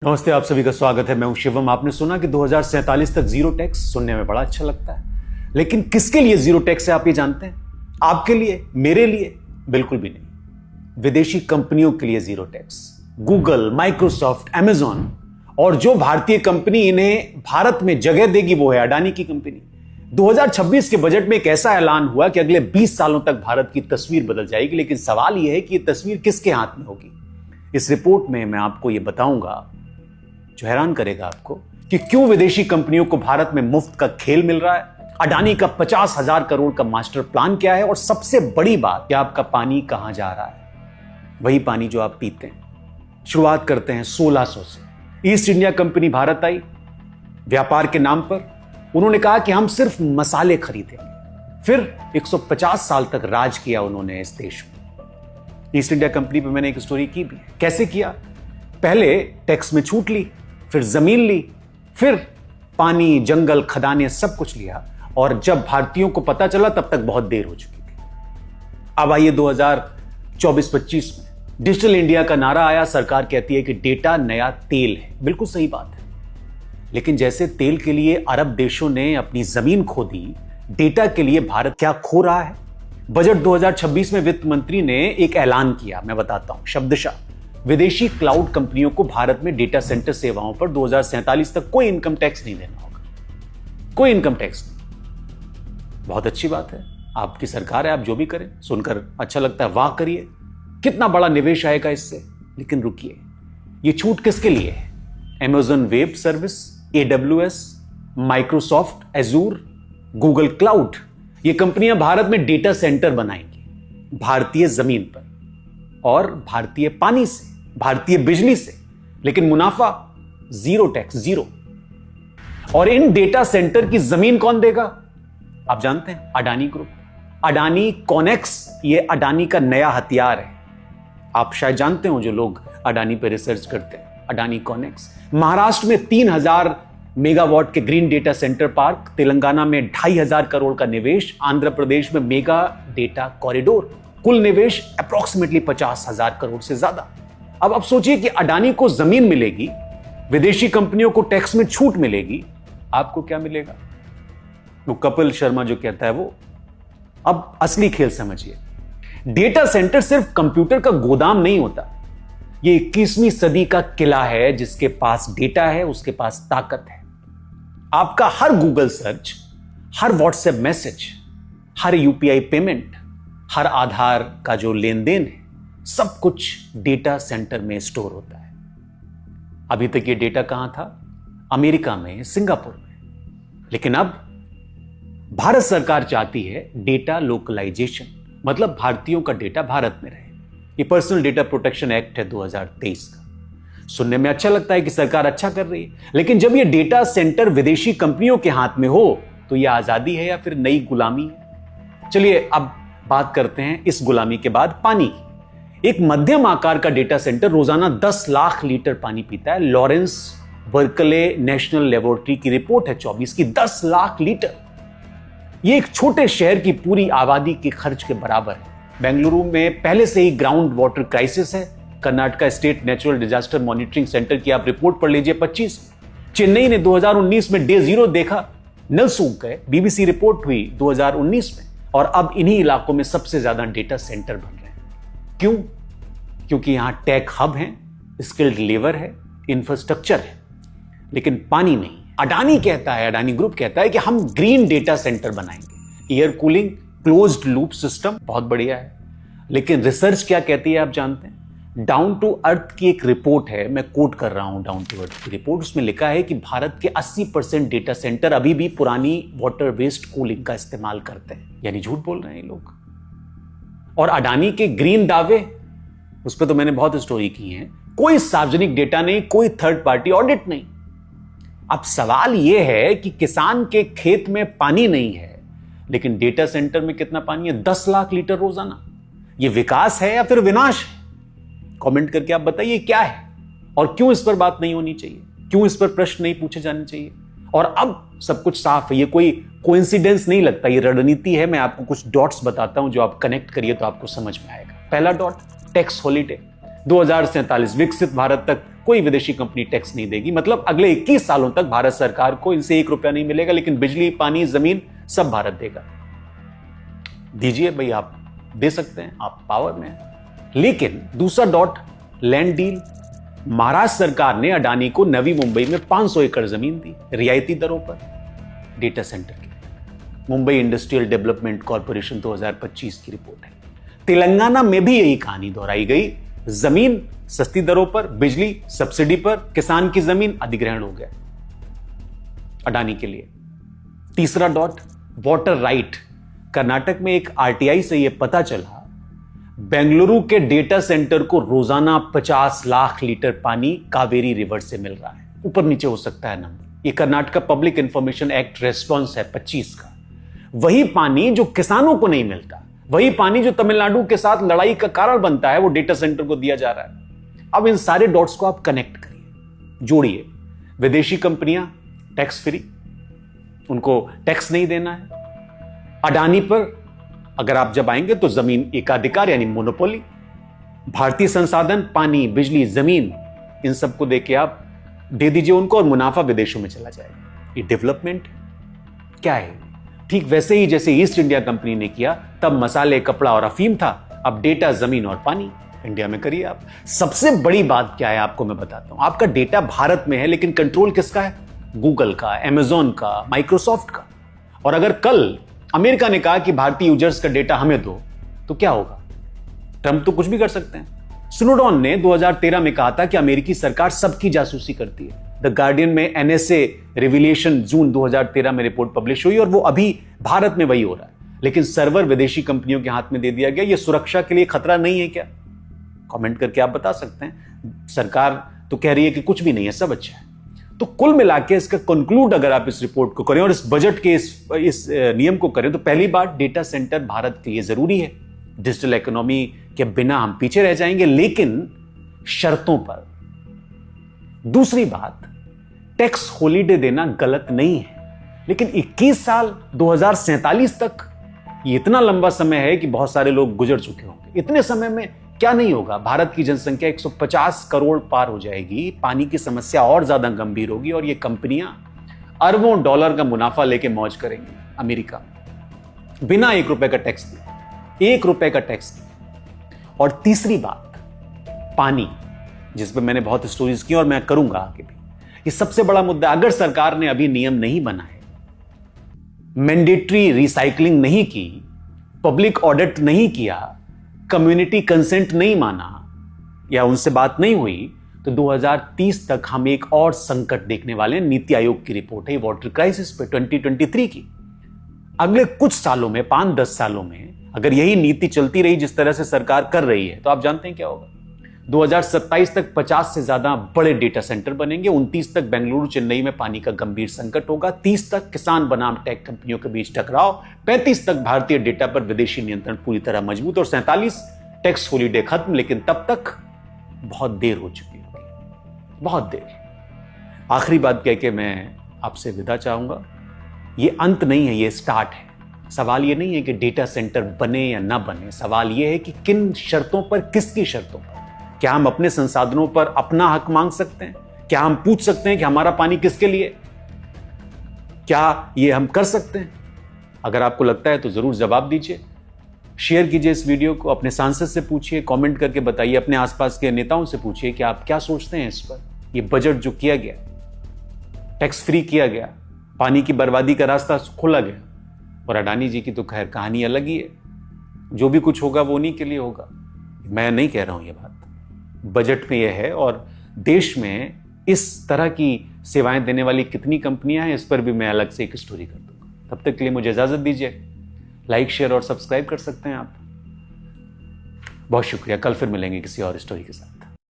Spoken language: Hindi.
नमस्ते, आप सभी का स्वागत है। मैं हूं शिवम। आपने सुना कि 2047 तक जीरो टैक्स। सुनने में बड़ा अच्छा लगता है, लेकिन किसके लिए जीरो टैक्स है आप ये जानते हैं? आपके लिए, मेरे लिए? बिल्कुल भी नहीं। विदेशी कंपनियों के लिए zero tax. Google, Microsoft, Amazon और जो भारतीय कंपनी इन्हें भारत में जगह देगी वो है अडानी की कंपनी। 2026 के बजट में एक ऐसा ऐलान हुआ कि अगले 20 सालों तक भारत की तस्वीर बदल जाएगी, लेकिन सवाल यह है कि यह तस्वीर किसके हाथ में होगी। इस रिपोर्ट में मैं आपको यह बताऊंगा, जो हैरान करेगा आपको, कि क्यों विदेशी कंपनियों को भारत में मुफ्त का खेल मिल रहा है, अडानी का 50,000 करोड़ का मास्टर प्लान क्या है, और सबसे बड़ी बात कि आपका पानी कहां जा रहा है, वही पानी जो आप पीते हैं। शुरुआत करते हैं 1600 से। ईस्ट इंडिया कंपनी भारत आई व्यापार के नाम पर। उन्होंने कहा कि हम सिर्फ मसाले खरीदेंगे। फिर 150 साल तक राज किया उन्होंने इस देश में। ईस्ट इंडिया कंपनी पर मैंने एक स्टोरी की भी। कैसे किया? पहले टैक्स में छूट ली, फिर जमीन ली, फिर पानी, जंगल, खदानें, सब कुछ लिया, और जब भारतीयों को पता चला तब तक बहुत देर हो चुकी थी। अब आइए 2024-25 में डिजिटल इंडिया का नारा आया। सरकार कहती है कि डेटा नया तेल है। बिल्कुल सही बात है, लेकिन जैसे तेल के लिए अरब देशों ने अपनी जमीन खो दी, डेटा के लिए भारत क्या खो रहा है? बजट 2026 में वित्त मंत्री ने एक ऐलान किया, मैं बताता हूं शब्दशः। विदेशी क्लाउड कंपनियों को भारत में डेटा सेंटर सेवाओं पर 2047 तक कोई इनकम टैक्स नहीं देना होगा। कोई इनकम टैक्स नहीं। बहुत अच्छी बात है, आपकी सरकार है, आप जो भी करें सुनकर अच्छा लगता है, वाह करिए, कितना बड़ा निवेश आएगा इससे। लेकिन रुकिए, ये छूट किसके लिए है? Amazon web service, AWS, Microsoft Azure, Google cloud, ये कंपनियां भारत में डेटा सेंटर बनाएंगी, भारतीय जमीन पर और भारतीय पानी से, भारतीय बिजली से। लेकिन मुनाफा जीरो टैक्स, जीरो। और इन डेटा सेंटर की जमीन कौन देगा? आप जानते हैं, अडानी ग्रुप। अडानी कॉनेक्स, ये अडानी का नया हथियार है। आप शायद जानते हो, जो लोग अडानी पे रिसर्च करते हैं, अडानी कॉनेक्स। महाराष्ट्र में 3000 मेगावाट के green data centre park, Telangana में 2500 करोड़ का निवेश, आंध्र प्रदेश में मेगा डेटा कॉरिडोर, कुल निवेश अप्रॉक्सीमेटली 50,000 करोड़ से ज्यादा। अब आप सोचिए कि अडानी को जमीन मिलेगी, विदेशी कंपनियों को टैक्स में छूट मिलेगी, आपको क्या मिलेगा? वो कपिल शर्मा जो कहता है वो। अब असली खेल समझिए। डेटा सेंटर सिर्फ कंप्यूटर का गोदाम नहीं होता, ये 21वीं सदी का किला है। जिसके पास डेटा है उसके पास ताकत है। आपका हर गूगल सर्च, हर व्हाट्सएप मैसेज, हर UPI पेमेंट, हर आधार का जो लेन देन है, सब कुछ डेटा सेंटर में स्टोर होता है। अभी तक ये डेटा कहां था? अमेरिका में, सिंगापुर में। लेकिन अब भारत सरकार चाहती है डेटा लोकलाइजेशन, मतलब भारतीयों का डेटा भारत में रहे। ये पर्सनल डेटा प्रोटेक्शन एक्ट है 2023 का। सुनने में अच्छा लगता है कि सरकार अच्छा कर रही है, लेकिन जब ये डेटा सेंटर विदेशी कंपनियों के हाथ में हो तो ये आजादी है या फिर नई गुलामी है? चलिए अब बात करते हैं इस गुलामी के बाद पानी की। एक मध्यम आकार का डेटा सेंटर रोजाना 10 लाख लीटर पानी पीता है। लॉरेंस बर्कले नेशनल लेबोरेटरी की रिपोर्ट है 24 की। 10 लाख लीटर, ये एक छोटे शहर की पूरी आबादी के खर्च के बराबर है। बेंगलुरु में पहले से ही ग्राउंड वाटर क्राइसिस है। Karnataka state natural disaster monitoring centre की आप रिपोर्ट पढ़ लीजिए 25। चेन्नई ने 2019 में डे जीरो देखा, नल सूख गए। BBC रिपोर्ट हुई 2019 में। और अब इन्हीं इलाकों में सबसे ज्यादा डेटा सेंटर बन रहे हैं। क्यों? क्योंकि यहां टेक हब है, स्किल्ड लेबर है, इंफ्रास्ट्रक्चर है, लेकिन पानी नहीं। अडानी कहता है, अडानी ग्रुप कहता है कि हम ग्रीन डेटा सेंटर बनाएंगे। Air cooling, closed loop system, बहुत बढ़िया है। लेकिन रिसर्च क्या कहती है आप जानते हैं? डाउन टू अर्थ की एक रिपोर्ट है, मैं कोट कर रहा हूं डाउन टू अर्थ की रिपोर्ट। उसमें लिखा है कि भारत के 80% डेटा सेंटर अभी भी पुरानी वाटर वेस्ट कूलिंग का इस्तेमाल करते हैं। यानी झूठ बोल रहे हैं ये लोग। और अडानी के ग्रीन दावे, उस पर तो मैंने बहुत स्टोरी की है। कोई सार्वजनिक डेटा नहीं, कोई थर्ड पार्टी ऑडिट नहीं। अब सवाल यह है कि किसान के खेत में पानी नहीं है, लेकिन डेटा सेंटर में कितना पानी है? 10 लाख लीटर रोजाना। यह विकास है या फिर विनाश है? कमेंट करके आप बताइए क्या है, और क्यों इस पर बात नहीं होनी चाहिए, क्यों इस पर प्रश्न नहीं पूछे जाने चाहिए। और अब सब कुछ साफ है, ये कोई कोइंसिडेंस नहीं लगता, ये रणनीति है। मैं आपको कुछ डॉट्स बताता हूं, जो आप कनेक्ट करिए तो आपको समझ में आएगा। पहला डॉट, टैक्स हॉलीडे। 2047 विकसित भारत तक कोई विदेशी कंपनी टैक्स नहीं देगी। मतलब अगले 21 सालों तक भारत सरकार को इनसे 1 रुपया नहीं मिलेगा, लेकिन बिजली, पानी, जमीन सब भारत देगा। दीजिए भाई, आप दे सकते हैं, आप पावर में हैं। लेकिन दूसरा डॉट, लैंड डील। महाराष्ट्र सरकार ने अडानी को नवी मुंबई में 500 एकड़ जमीन दी रियायती दरों पर डेटा सेंटर के लिए। मुंबई इंडस्ट्रियल डेवलपमेंट कॉर्पोरेशन 2025 की रिपोर्ट है। तेलंगाना में भी यही कहानी दोहराई गई। जमीन सस्ती दरों पर, बिजली सब्सिडी पर, किसान की जमीन अधिग्रहण हो गया अडानी के लिए। तीसरा डॉट, वाटर राइट। कर्नाटक में एक आरटीआई से यह पता चला बेंगलुरु के डेटा सेंटर को रोजाना 50 लाख लीटर पानी कावेरी रिवर से मिल रहा है। ऊपर नीचे हो सकता है नंबर। यह Karnataka public information act response है 25 का। वही पानी जो किसानों को नहीं मिलता, वही पानी जो तमिलनाडु के साथ लड़ाई का कारण बनता है, वो डेटा सेंटर को दिया जा रहा है। अब इन सारे डॉट्स को आप कनेक्ट करिए, जोड़िए। विदेशी कंपनियां टैक्स फ्री, उनको टैक्स नहीं देना है। अडानी पर अगर आप जब आएंगे तो जमीन एकाधिकार यानी मोनोपोली। भारतीय संसाधन, पानी, बिजली, जमीन, इन सबको देके आप दे दीजिए उनको और मुनाफा विदेशों में चला जाएगा। ये डेवलपमेंट क्या है? ठीक वैसे ही जैसे ईस्ट इंडिया कंपनी ने किया, तब मसाले, कपड़ा और अफीम था, अब डेटा, जमीन और पानी इंडिया में करिए आप। सबसे बड़ी बात क्या है आपको मैं बताता हूं। आपका डेटा भारत में है, लेकिन कंट्रोल किसका है? गूगल का, अमेजॉन का, माइक्रोसॉफ्ट का। और अगर कल अमेरिका ने कहा कि भारतीय यूजर्स का डेटा हमें दो, तो क्या होगा? ट्रंप तो कुछ भी कर सकते हैं। स्नोडन ने 2013 में कहा था कि अमेरिकी सरकार सबकी जासूसी करती है। द गार्डियन में एनएसए रिविलेशन जून 2013 में रिपोर्ट पब्लिश हुई और वो अभी भारत में वही हो रहा है। लेकिन सर्वर विदेशी कंपनियों के हाथ में दे दिया गया। ये सुरक्षा के लिए खतरा नहीं है क्या? कमेंट करके आप बता सकते हैं। सरकार तो कह रही है कि कुछ भी नहीं है, सब अच्छा है। तो कुल मिला के इसका कंक्लूड अगर आप इस रिपोर्ट को करें और इस बजट के इस नियम को करें, तो पहली बात, डेटा सेंटर भारत के लिए जरूरी है। डिजिटल इकोनॉमी के बिना हम पीछे रह जाएंगे, लेकिन शर्तों पर। दूसरी बात, टैक्स हॉलीडे देना गलत नहीं है, लेकिन 21 साल 2047 तक, ये इतना लंबा समय है कि बहुत सारे लोग गुजर चुके होंगे। इतने समय में क्या नहीं होगा? भारत की जनसंख्या 150 करोड़ पार हो जाएगी, पानी की समस्या और ज्यादा गंभीर होगी और ये कंपनियां अरबों डॉलर का मुनाफा लेके मौज करेंगी अमेरिका, बिना 1 रुपए का टैक्स दिए। 1 रुपए का टैक्स दिए। और तीसरी बात, पानी, जिस पर मैंने बहुत स्टोरीज की और मैं करूंगा आगे भी। ये सबसे बड़ा मुद्दा। अगर सरकार ने अभी नियम नहीं बनाए, मैंडेटरी रिसाइकलिंग नहीं की, पब्लिक ऑडिट नहीं किया, कम्युनिटी कंसेंट नहीं माना या उनसे बात नहीं हुई, तो 2030 तक हम एक और संकट देखने वाले हैं। नीति आयोग की रिपोर्ट है वाटर क्राइसिस पे 2023 की। अगले कुछ सालों में, 5-10 सालों में अगर यही नीति चलती रही जिस तरह से सरकार कर रही है, तो आप जानते हैं क्या होगा? 2027 तक 50 से ज्यादा बड़े डेटा सेंटर बनेंगे। 29 तक बेंगलुरु, चेन्नई में पानी का गंभीर संकट होगा। 30 तक किसान बनाम टेक कंपनियों के बीच टकराव। 35 तक भारतीय डेटा पर विदेशी नियंत्रण पूरी तरह मजबूत और 47 टैक्स हॉलीडे खत्म। लेकिन तब तक बहुत देर हो चुकी होगी, बहुत देर। आखिरी बात कह के मैं आपसे विदा चाहूंगा। ये अंत नहीं है, ये स्टार्ट है। सवाल ये नहीं है कि डेटा सेंटर बने या ना बने, सवाल ये है कि किन शर्तों पर, किसकी शर्तों पर। क्या हम अपने संसाधनों पर अपना हक मांग सकते हैं? क्या हम पूछ सकते हैं कि हमारा पानी किसके लिए? क्या ये हम कर सकते हैं? अगर आपको लगता है तो जरूर जवाब दीजिए। शेयर कीजिए इस वीडियो को, अपने सांसद से पूछिए, कमेंट करके बताइए, अपने आसपास के नेताओं से पूछिए कि आप क्या सोचते हैं इस पर। ये बजट जो किया गया, टैक्स फ्री किया गया, पानी की बर्बादी का रास्ता खोला गया, और अडानी जी की तो खैर कहानी अलग ही है। जो भी कुछ होगा वो उन्हीं के लिए होगा। मैं नहीं कह रहा हूं ये बात, बजट में यह है। और देश में इस तरह की सेवाएं देने वाली कितनी कंपनियां हैं, इस पर भी मैं अलग से एक स्टोरी कर दूंगा। तब तक के लिए मुझे इजाजत दीजिए। लाइक, शेयर और सब्सक्राइब कर सकते हैं आप। बहुत शुक्रिया। कल फिर मिलेंगे किसी और स्टोरी के साथ।